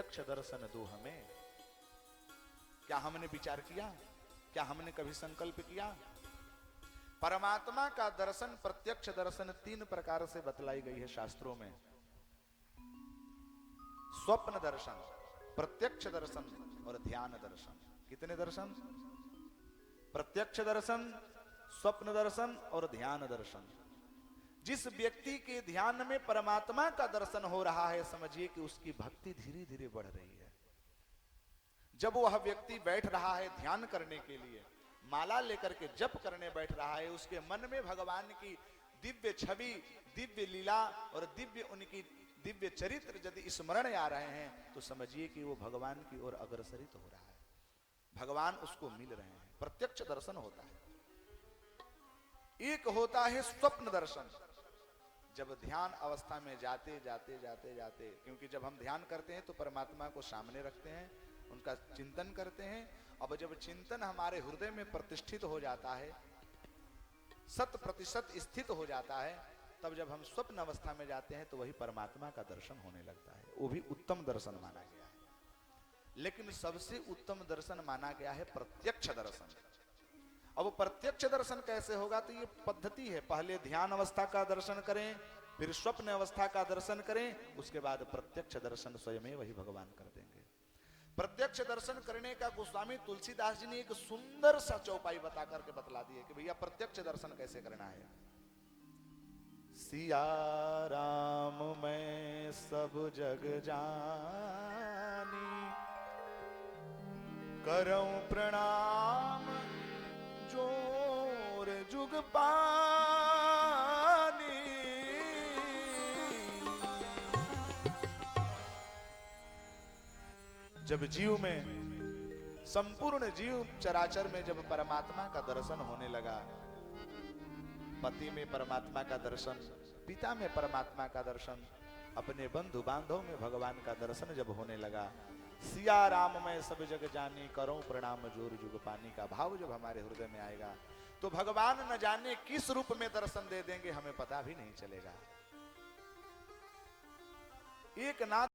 प्रत्यक्ष दर्शन दो हमें। क्या हमने विचार किया? क्या हमने कभी संकल्प किया? परमात्मा का दर्शन, प्रत्यक्ष दर्शन 3 प्रकार से बतलाई गई है शास्त्रों में। स्वप्न दर्शन, प्रत्यक्ष दर्शन और ध्यान दर्शन। कितने दर्शन? प्रत्यक्ष दर्शन, स्वप्न दर्शन और ध्यान दर्शन। जिस व्यक्ति के ध्यान में परमात्मा का दर्शन हो रहा है, समझिए कि उसकी भक्ति धीरे धीरे बढ़ रही है। जब वह व्यक्ति बैठ रहा है ध्यान करने के लिए, माला लेकर के जप करने बैठ रहा है, उसके मन में भगवान की दिव्य छवि, दिव्य लीला और उनकी दिव्य चरित्र यदि स्मरण आ रहे हैं, तो समझिए कि वो भगवान की ओर अग्रसरित हो रहा है, भगवान उसको मिल रहे हैं। प्रत्यक्ष दर्शन होता है। एक होता है स्वप्न दर्शन। जब ध्यान अवस्था में जाते जाते जाते जाते, क्योंकि जब हम ध्यान करते हैं तो परमात्मा को सामने रखते हैं, उनका चिंतन करते हैं। अब जब चिंतन हमारे हृदय में प्रतिष्ठित हो जाता है, 100% स्थित हो जाता है, तब जब हम स्वप्न अवस्था में जाते हैं तो वही परमात्मा का दर्शन होने लगता है। वो भी उत्तम दर्शन माना गया है। लेकिन सबसे उत्तम दर्शन माना गया है प्रत्यक्ष दर्शन। अब प्रत्यक्ष दर्शन कैसे होगा? तो ये पद्धति है, पहले ध्यान अवस्था का दर्शन करें, फिर स्वप्न अवस्था का दर्शन करें, उसके बाद प्रत्यक्ष दर्शन स्वयं वही भगवान कर देंगे। प्रत्यक्ष दर्शन करने का गोस्वामी तुलसीदास जी ने एक सुंदर सा चौपाई बता करके बतला दी है कि भैया प्रत्यक्ष दर्शन कैसे करना है। सिया राम मैं सब जग जानी, करऊं प्रणाम जोर जुग पानी। जब जीव में, संपूर्ण जीव चराचर में जब परमात्मा का दर्शन होने लगा, पति में परमात्मा का दर्शन, पिता में परमात्मा का दर्शन, अपने बंधु बांधव में भगवान का दर्शन जब होने लगा, सिया राम मैं सब जग जानी, करूं प्रणाम जोर जुग पानी का भाव जब हमारे हृदय में आएगा, तो भगवान न जाने किस रूप में दर्शन दे देंगे, हमें पता भी नहीं चलेगा। एक नाथ